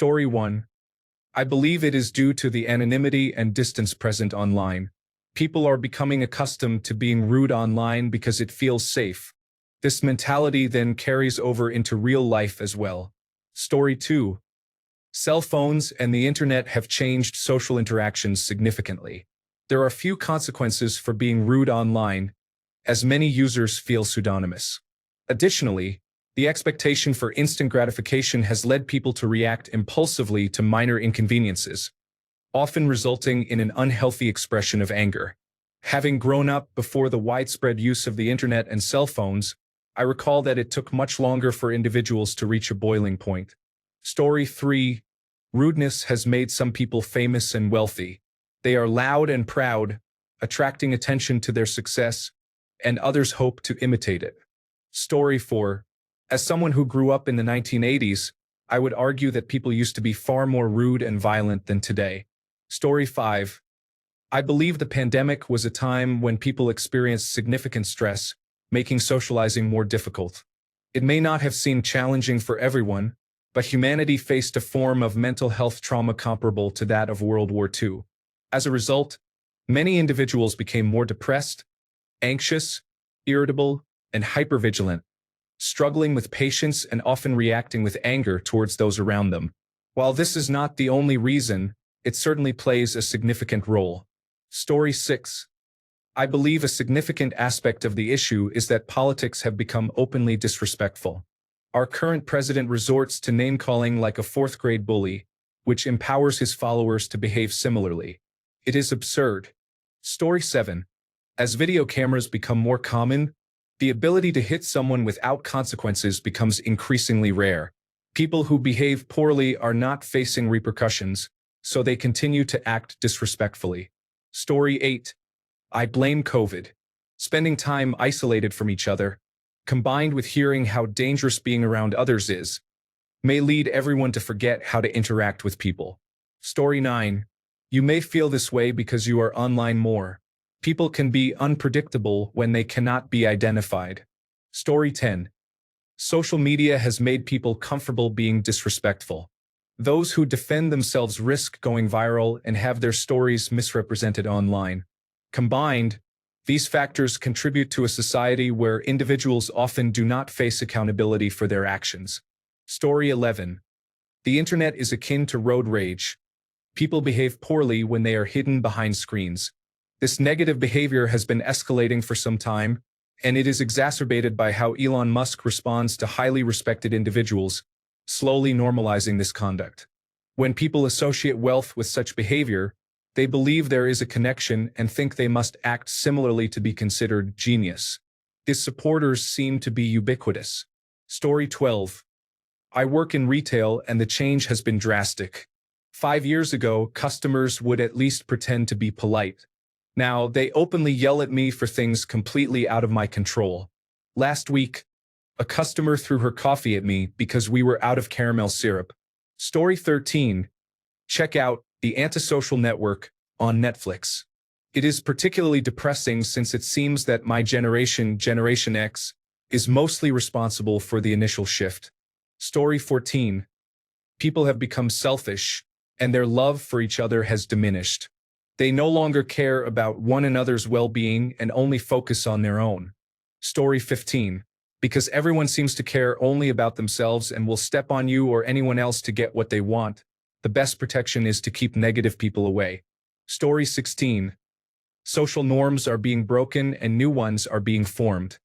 Story 1. I believe it is due to the anonymity and distance present online. People are becoming accustomed to being rude online because it feels safe. This mentality then carries over into real life as well. Story 2. Cell phones and the internet have changed social interactions significantly. There are few consequences for being rude online, as many users feel pseudonymous. Additionally, the expectation for instant gratification has led people to react impulsively to minor inconveniences, often resulting in an unhealthy expression of anger. Having grown up before the widespread use of the internet and cell phones, I recall that it took much longer for individuals to reach a boiling point. Story 3. Rudeness has made some people famous and wealthy. They are loud and proud, attracting attention to their success, and others hope to imitate it. Story 4. As someone who grew up in the 1980s, I would argue that people used to be far more rude and violent than today. Story 5. I believe the pandemic was a time when people experienced significant stress, making socializing more difficult. It may not have seemed challenging for everyone, but humanity faced a form of mental health trauma comparable to that of World War II. As a result, many individuals became more depressed, anxious, irritable, and hypervigilant, struggling with patience and often reacting with anger towards those around them. While this is not the only reason, it certainly plays a significant role. Story 6. I believe a significant aspect of the issue is that politics have become openly disrespectful. Our current president resorts to name-calling like a fourth-grade bully, which empowers his followers to behave similarly. It is absurd. Story 7. As video cameras become more common, the ability to hit someone without consequences becomes increasingly rare. People who behave poorly are not facing repercussions, so they continue to act disrespectfully. Story 8. I blame COVID. Spending time isolated from each other, combined with hearing how dangerous being around others is, may lead everyone to forget how to interact with people. Story 9. You may feel this way because you are online more. People can be unpredictable when they cannot be identified. Story 10. Social media has made people comfortable being disrespectful. Those who defend themselves risk going viral and have their stories misrepresented online. Combined, these factors contribute to a society where individuals often do not face accountability for their actions. Story 11. The internet is akin to road rage. People behave poorly when they are hidden behind screens. This negative behavior has been escalating for some time, and it is exacerbated by how Elon Musk responds to highly respected individuals, slowly normalizing this conduct. When people associate wealth with such behavior, they believe there is a connection and think they must act similarly to be considered genius. His supporters seem to be ubiquitous. Story 12. I work in retail and the change has been drastic. 5 years ago, customers would at least pretend to be polite. Now, they openly yell at me for things completely out of my control. Last week, a customer threw her coffee at me because we were out of caramel syrup. Story 13. Check out The Antisocial Network on Netflix. It is particularly depressing since it seems that my generation, Generation X, is mostly responsible for the initial shift. Story 14. People have become selfish, and their love for each other has diminished. They no longer care about one another's well-being and only focus on their own. Story 15. Because everyone seems to care only about themselves and will step on you or anyone else to get what they want, the best protection is to keep negative people away. Story 16. Social norms are being broken and new ones are being formed.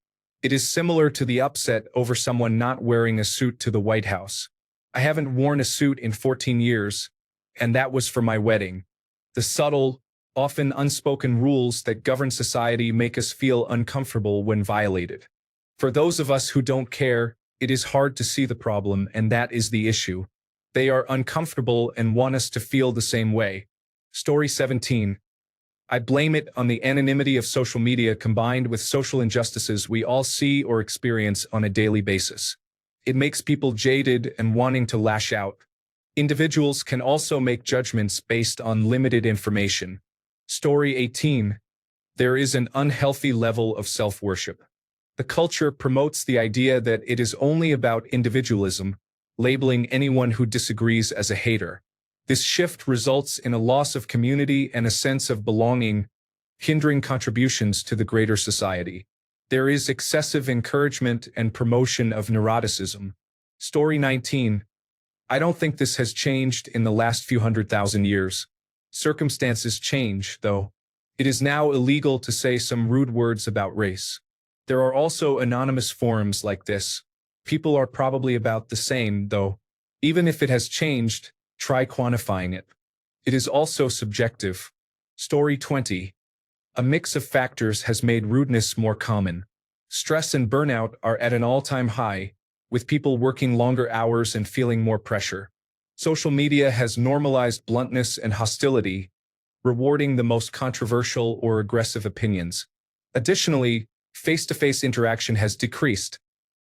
It is similar to the upset over someone not wearing a suit to the White House. I haven't worn a suit in 14 years, and that was for my wedding. The subtle, often unspoken rules that govern society make us feel uncomfortable when violated. For those of us who don't care, it is hard to see the problem, and that is the issue. They are uncomfortable and want us to feel the same way. Story 17. I blame it on the anonymity of social media combined with social injustices we all see or experience on a daily basis. It makes people jaded and wanting to lash out. Individuals can also make judgments based on limited information. Story 18. There is an unhealthy level of self-worship. The culture promotes the idea that it is only about individualism, labeling anyone who disagrees as a hater. This shift results in a loss of community and a sense of belonging, hindering contributions to the greater society. There is excessive encouragement and promotion of neuroticism. Story 19. I don't think this has changed in the last few 100,000 years. Circumstances change, though. It is now illegal to say some rude words about race. There are also anonymous forums like this. People are probably about the same, though. Even if it has changed, try quantifying it. It is also subjective. Story 20. A mix of factors has made rudeness more common. Stress and burnout are at an all-time high, with people working longer hours and feeling more pressure. Social media has normalized bluntness and hostility, rewarding the most controversial or aggressive opinions. Additionally, face-to-face interaction has decreased,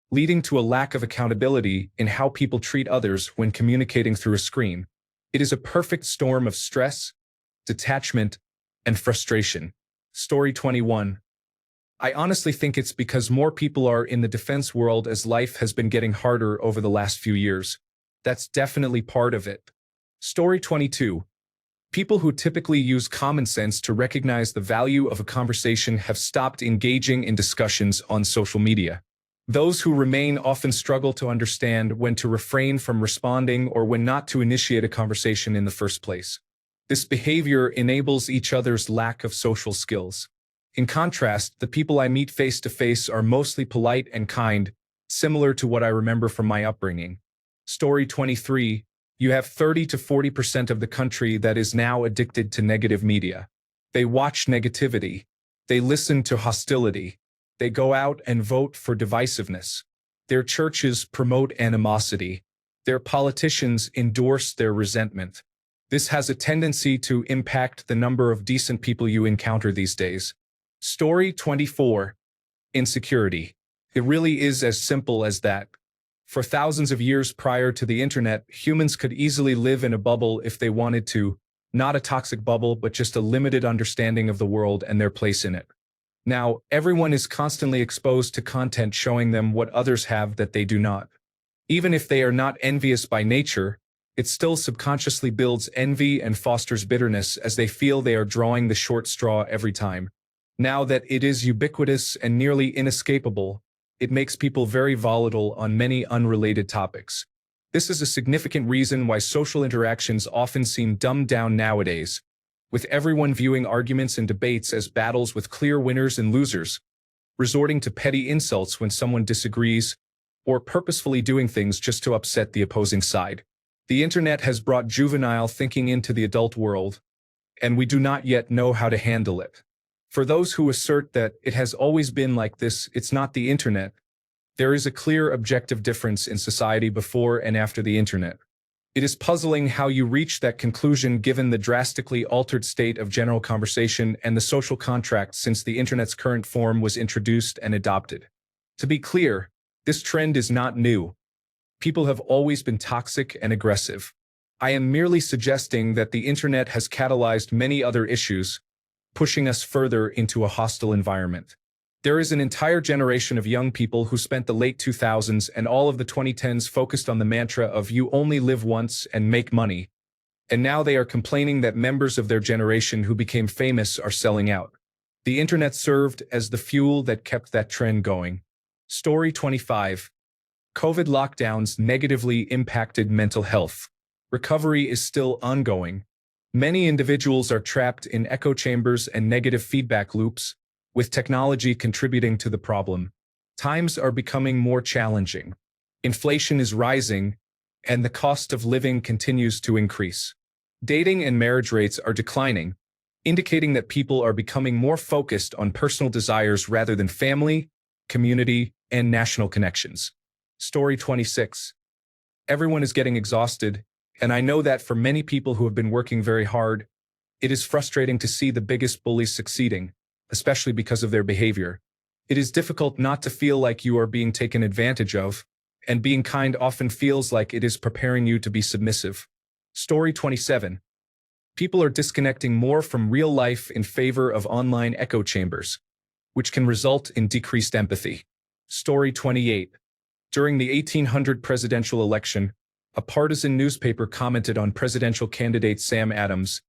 leading to a lack of accountability in how people treat others when communicating through a screen. It is a perfect storm of stress, detachment, and frustration. Story 21. I honestly think it's because more people are in the defense world as life has been getting harder over the last few years. That's definitely part of it. Story 22. People who typically use common sense to recognize the value of a conversation have stopped engaging in discussions on social media. Those who remain often struggle to understand when to refrain from responding or when not to initiate a conversation in the first place. This behavior enables each other's lack of social skills. In contrast, the people I meet face-to-face are mostly polite and kind, similar to what I remember from my upbringing. Story 23. You have 30 to 40% of the country that is now addicted to negative media. They watch negativity. They listen to hostility. They go out and vote for divisiveness. Their churches promote animosity. Their politicians endorse their resentment. This has a tendency to impact the number of decent people you encounter these days. Story 24. Insecurity. It really is as simple as that. For thousands of years prior to the internet, humans could easily live in a bubble if they wanted to, not a toxic bubble, but just a limited understanding of the world and their place in it. Now, everyone is constantly exposed to content showing them what others have that they do not. Even if they are not envious by nature, it still subconsciously builds envy and fosters bitterness as they feel they are drawing the short straw every time. Now that it is ubiquitous and nearly inescapable, it makes people very volatile on many unrelated topics. This is a significant reason why social interactions often seem dumbed down nowadays, with everyone viewing arguments and debates as battles with clear winners and losers, resorting to petty insults when someone disagrees, or purposefully doing things just to upset the opposing side. The internet has brought juvenile thinking into the adult world, and we do not yet know how to handle it. For those who assert that it has always been like this, it's not the internet. There is a clear objective difference in society before and after the internet. It is puzzling how you reach that conclusion given the drastically altered state of general conversation and the social contract since the internet's current form was introduced and adopted. To be clear, this trend is not new. People have always been toxic and aggressive. I am merely suggesting that the internet has catalyzed many other issues, pushing us further into a hostile environment. There is an entire generation of young people who spent the late 2000s and all of the 2010s focused on the mantra of "you only live once and make money," and now they are complaining that members of their generation who became famous are selling out. The internet served as the fuel that kept that trend going. Story 25. COVID lockdowns negatively impacted mental health. Recovery is still ongoing. Many individuals are trapped in echo chambers and negative feedback loops, with technology contributing to the problem. Times are becoming more challenging. Inflation is rising, and the cost of living continues to increase. Dating and marriage rates are declining, indicating that people are becoming more focused on personal desires rather than family, community, and national connections. Story 26. Everyone is getting exhausted, and I know that for many people who have been working very hard, it is frustrating to see the biggest bullies succeeding, especially because of their behavior. It is difficult not to feel like you are being taken advantage of, and being kind often feels like it is preparing you to be submissive. Story 27. People are disconnecting more from real life in favor of online echo chambers, which can result in decreased empathy. Story 28. During the 1800 presidential election, A partisan newspaper commented on presidential candidate Sam Adams.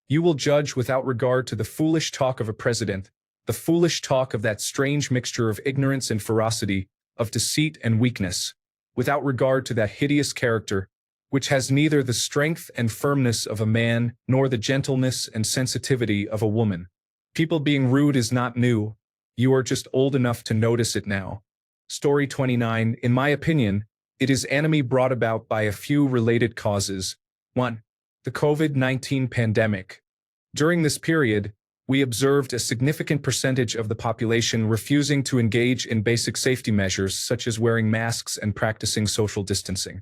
You will judge without regard to the foolish talk of a president, the foolish talk of that strange mixture of ignorance and ferocity, of deceit and weakness, without regard to that hideous character, which has neither the strength and firmness of a man nor the gentleness and sensitivity of a woman. People being rude is not new. You are just old enough to notice it now. Story 29. In my opinion, it is enemy brought about by a few related causes. 1. The COVID-19 pandemic. During this period, we observed a significant percentage of the population refusing to engage in basic safety measures such as wearing masks and practicing social distancing.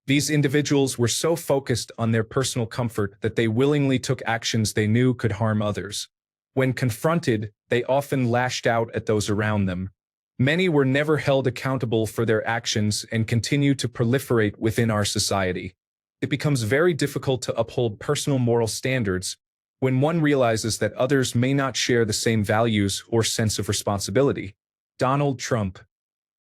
These individuals were so focused on their personal comfort that they willingly took actions they knew could harm others. When confronted, they often lashed out at those around them. Many were never held accountable for their actions and continue to proliferate within our society. It becomes very difficult to uphold personal moral standards when one realizes that others may not share the same values or sense of responsibility. Donald Trump.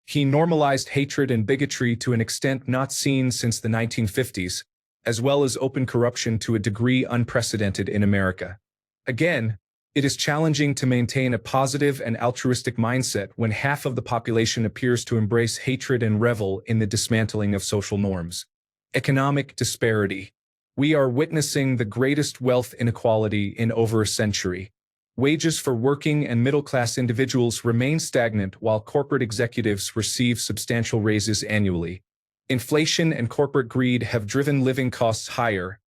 He normalized hatred and bigotry to an extent not seen since the 1950s, as well as open corruption to a degree unprecedented in America. Again, it is challenging to maintain a positive and altruistic mindset when half of the population appears to embrace hatred and revel in the dismantling of social norms. Economic disparity. We are witnessing the greatest wealth inequality in over a century. Wages for working and middle-class individuals remain stagnant while corporate executives receive substantial raises annually. Inflation and corporate greed have driven living costs higher,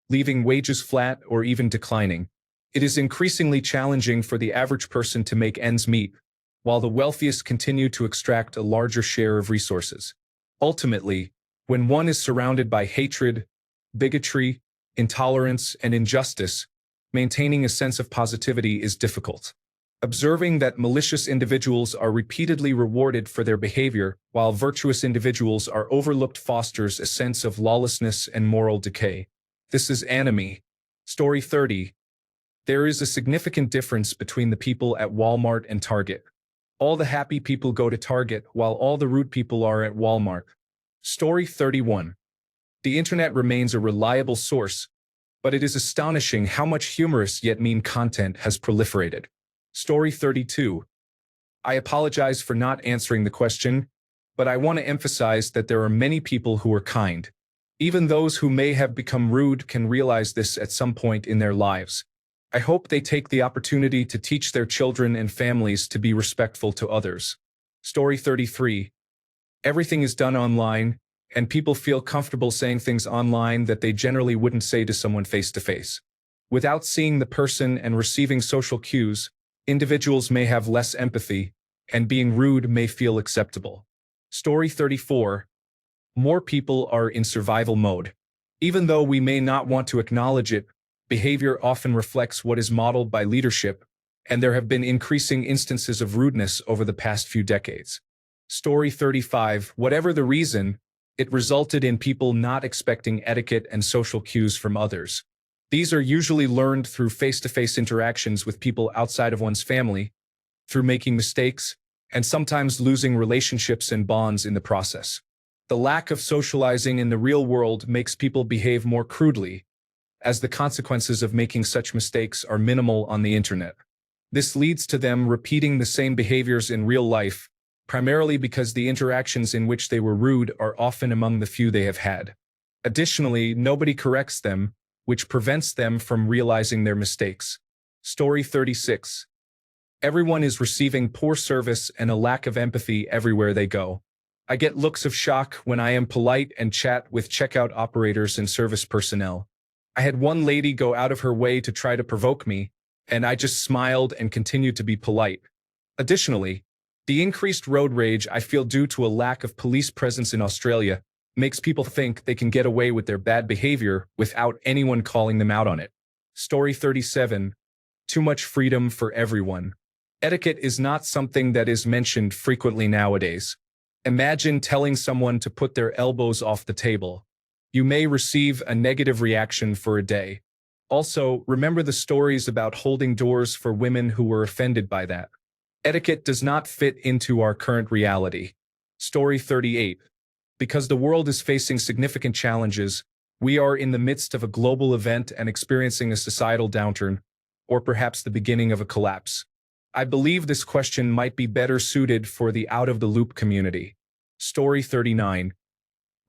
leaving wages flat or even declining. It is increasingly challenging for the average person to make ends meet, while the wealthiest continue to extract a larger share of resources. Ultimately, when one is surrounded by hatred, bigotry, intolerance, and injustice, maintaining a sense of positivity is difficult. Observing that malicious individuals are repeatedly rewarded for their behavior, while virtuous individuals are overlooked, fosters a sense of lawlessness and moral decay. This is enemy. Story 30. There is a significant difference between the people at Walmart and Target. All the happy people go to Target, while all the rude people are at Walmart. Story 31. The internet remains a reliable source, but it is astonishing how much humorous yet mean content has proliferated. Story 32. I apologize for not answering the question, but I want to emphasize that there are many people who are kind. Even those who may have become rude can realize this at some point in their lives. I hope they take the opportunity to teach their children and families to be respectful to others. Story 33. Everything is done online, and people feel comfortable saying things online that they generally wouldn't say to someone face-to-face. Without seeing the person and receiving social cues, individuals may have less empathy, and being rude may feel acceptable. Story 34. More people are in survival mode. Even though we may not want to acknowledge it, behavior often reflects what is modeled by leadership, and there have been increasing instances of rudeness over the past few decades. Story 35. Whatever the reason, it resulted in people not expecting etiquette and social cues from others. These are usually learned through face-to-face interactions with people outside of one's family, through making mistakes, and sometimes losing relationships and bonds in the process. The lack of socializing in the real world makes people behave more crudely, as the consequences of making such mistakes are minimal on the internet. This leads to them repeating the same behaviors in real life, primarily because the interactions in which they were rude are often among the few they have had. Additionally, nobody corrects them, which prevents them from realizing their mistakes. Story 36. Everyone is receiving poor service and a lack of empathy everywhere they go. I get looks of shock when I am polite and chat with checkout operators and service personnel. I had one lady go out of her way to try to provoke me, and I just smiled and continued to be polite. Additionally, the increased road rage I feel due to a lack of police presence in Australia makes people think they can get away with their bad behavior without anyone calling them out on it. Story 37. Too much freedom for everyone. Etiquette is not something that is mentioned frequently nowadays. Imagine telling someone to put their elbows off the table. You may receive a negative reaction for a day. Also, remember the stories about holding doors for women who were offended by that. Etiquette does not fit into our current reality. Story 38. Because the world is facing significant challenges, we are in the midst of a global event and experiencing a societal downturn, or perhaps the beginning of a collapse. I believe this question might be better suited for the out-of-the-loop community. Story 39.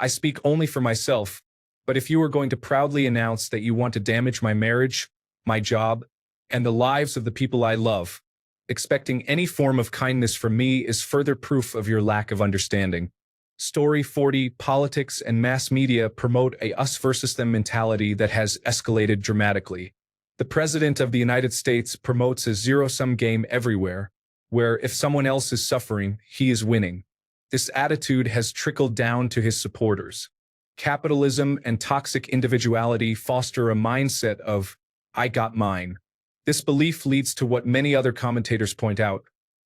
I speak only for myself, but if you are going to proudly announce that you want to damage my marriage, my job, and the lives of the people I love, expecting any form of kindness from me is further proof of your lack of understanding. Story 40. Politics and mass media promote a us versus them mentality that has escalated dramatically. The President of the United States promotes a zero-sum game everywhere, where if someone else is suffering, he is winning. This attitude has trickled down to his supporters. Capitalism and toxic individuality foster a mindset of, I got mine. This belief leads to what many other commentators point out.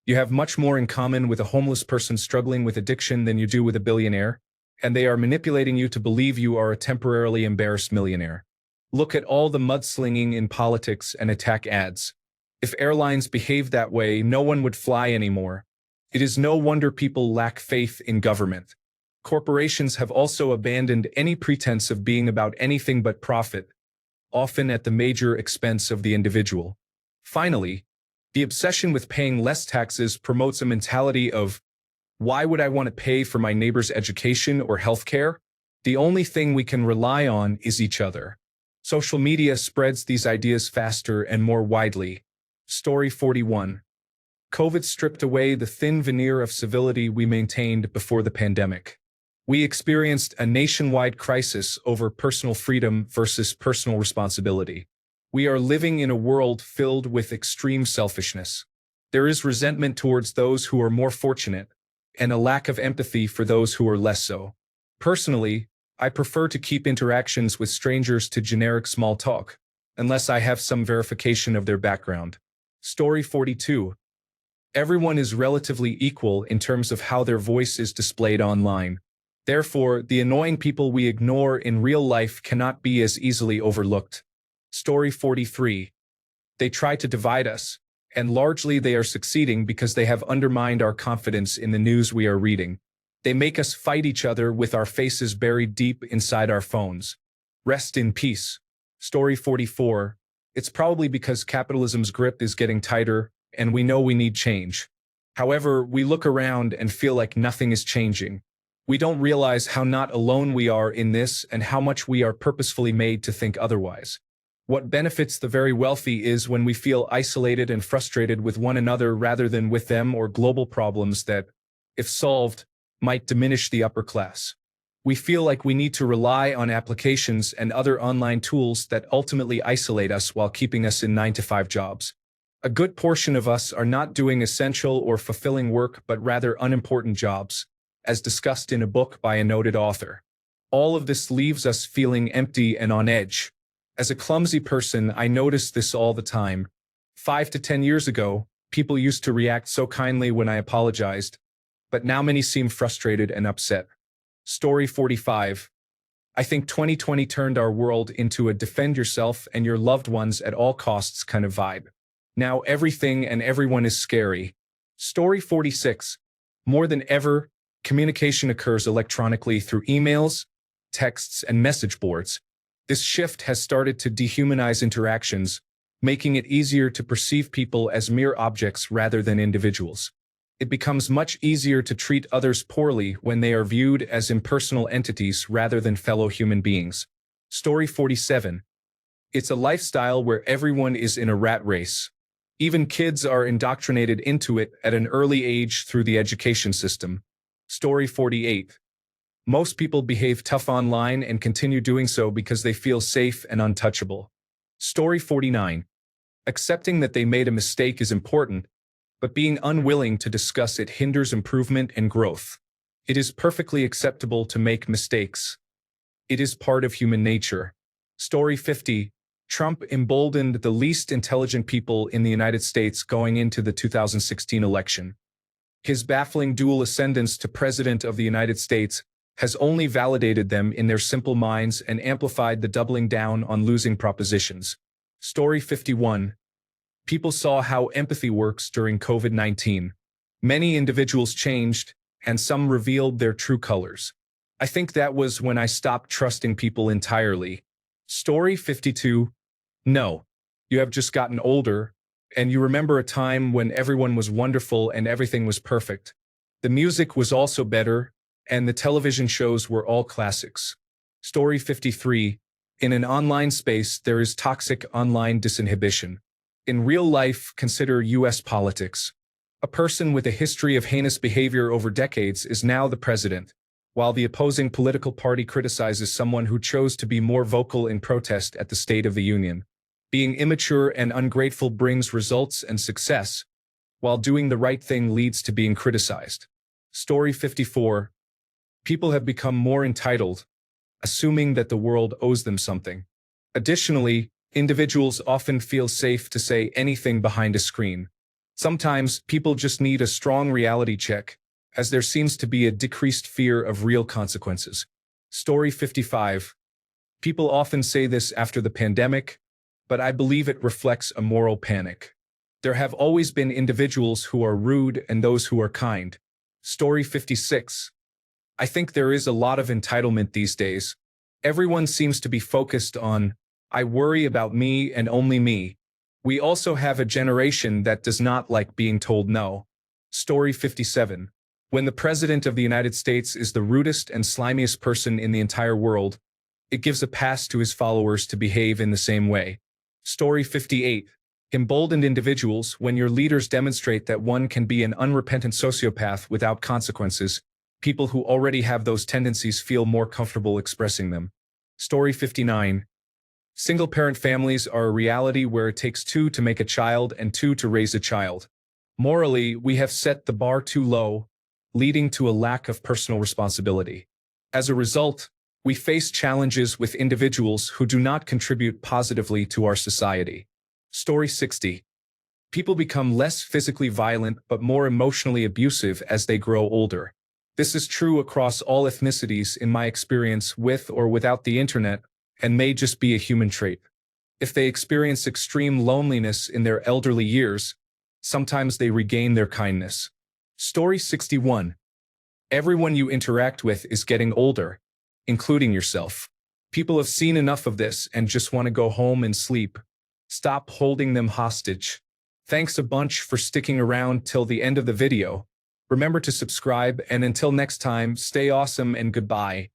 You have much more in common with a homeless person struggling with addiction than you do with a billionaire, and they are manipulating you to believe you are a temporarily embarrassed millionaire. Look at all the mudslinging in politics and attack ads. If airlines behaved that way, no one would fly anymore. It is no wonder people lack faith in government. Corporations have also abandoned any pretense of being about anything but profit, often at the major expense of the individual. Finally, the obsession with paying less taxes promotes a mentality of, why would I want to pay for my neighbor's education or healthcare? The only thing we can rely on is each other. Social media spreads these ideas faster and more widely. Story 41. COVID stripped away the thin veneer of civility we maintained before the pandemic. We experienced a nationwide crisis over personal freedom versus personal responsibility. We are living in a world filled with extreme selfishness. There is resentment towards those who are more fortunate, and a lack of empathy for those who are less so. Personally, I prefer to keep interactions with strangers to generic small talk, unless I have some verification of their background. Story 42. Everyone is relatively equal in terms of how their voice is displayed online. Therefore, the annoying people we ignore in real life cannot be as easily overlooked. Story 43. They try to divide us, and largely they are succeeding because they have undermined our confidence in the news we are reading. They make us fight each other with our faces buried deep inside our phones. Rest in peace. Story 44. It's probably because capitalism's grip is getting tighter, and we know we need change. However, we look around and feel like nothing is changing. We don't realize how not alone we are in this and how much we are purposefully made to think otherwise. What benefits the very wealthy is when we feel isolated and frustrated with one another rather than with them or global problems that, if solved, might diminish the upper class. We feel like we need to rely on applications and other online tools that ultimately isolate us while keeping us in 9-to-5 jobs. A good portion of us are not doing essential or fulfilling work but rather unimportant jobs, as discussed in a book by a noted author. All of this leaves us feeling empty and on edge. As a clumsy person, I notice this all the time. 5 to 10 years ago, people used to react so kindly when I apologized, but now many seem frustrated and upset. Story 45. I think 2020 turned our world into a defend yourself and your loved ones at all costs kind of vibe. Now everything and everyone is scary. Story 46. More than ever, communication occurs electronically through emails, texts, and message boards. This shift has started to dehumanize interactions, making it easier to perceive people as mere objects rather than individuals. It becomes much easier to treat others poorly when they are viewed as impersonal entities rather than fellow human beings. Story 47. It's a lifestyle where everyone is in a rat race. Even kids are indoctrinated into it at an early age through the education system. Story 48. Most people behave tough online and continue doing so because they feel safe and untouchable. Story 49. Accepting that they made a mistake is important, but being unwilling to discuss it hinders improvement and growth. It is perfectly acceptable to make mistakes. It is part of human nature. Story 50. Trump emboldened the least intelligent people in the United States going into the 2016 election. His baffling dual ascendance to President of the United States has only validated them in their simple minds and amplified the doubling down on losing propositions. Story 51. People saw how empathy works during COVID-19. Many individuals changed, and some revealed their true colors. I think that was when I stopped trusting people entirely. Story 52. No. You have just gotten older, and you remember a time when everyone was wonderful and everything was perfect. The music was also better, and the television shows were all classics. Story 53. In an online space, there is toxic online disinhibition. In real life, consider US politics. A person with a history of heinous behavior over decades is now the president, while the opposing political party criticizes someone who chose to be more vocal in protest at the State of the Union. Being immature and ungrateful brings results and success, while doing the right thing leads to being criticized. Story 54. People have become more entitled, assuming that the world owes them something. Additionally, individuals often feel safe to say anything behind a screen. Sometimes people just need a strong reality check, as there seems to be a decreased fear of real consequences. Story 55. People often say this after the pandemic, but I believe it reflects a moral panic. There have always been individuals who are rude and those who are kind. Story 56. I think there is a lot of entitlement these days. Everyone seems to be focused on, I worry about me and only me. We also have a generation that does not like being told no. Story 57. When the President of the United States is the rudest and slimiest person in the entire world, it gives a pass to his followers to behave in the same way. Story 58. Emboldened individuals, when your leaders demonstrate that one can be an unrepentant sociopath without consequences, people who already have those tendencies feel more comfortable expressing them. Story 59. Single-parent families are a reality where it takes two to make a child and two to raise a child. Morally, we have set the bar too low, leading to a lack of personal responsibility. As a result, we face challenges with individuals who do not contribute positively to our society. Story 60. People become less physically violent but more emotionally abusive as they grow older. This is true across all ethnicities in my experience with or without the internet, and may just be a human trait. If they experience extreme loneliness in their elderly years, sometimes they regain their kindness. Story 61. Everyone you interact with is getting older, including yourself. People have seen enough of this and just want to go home and sleep. Stop holding them hostage. Thanks a bunch for sticking around till the end of the video. Remember to subscribe, and until next time, stay awesome and goodbye.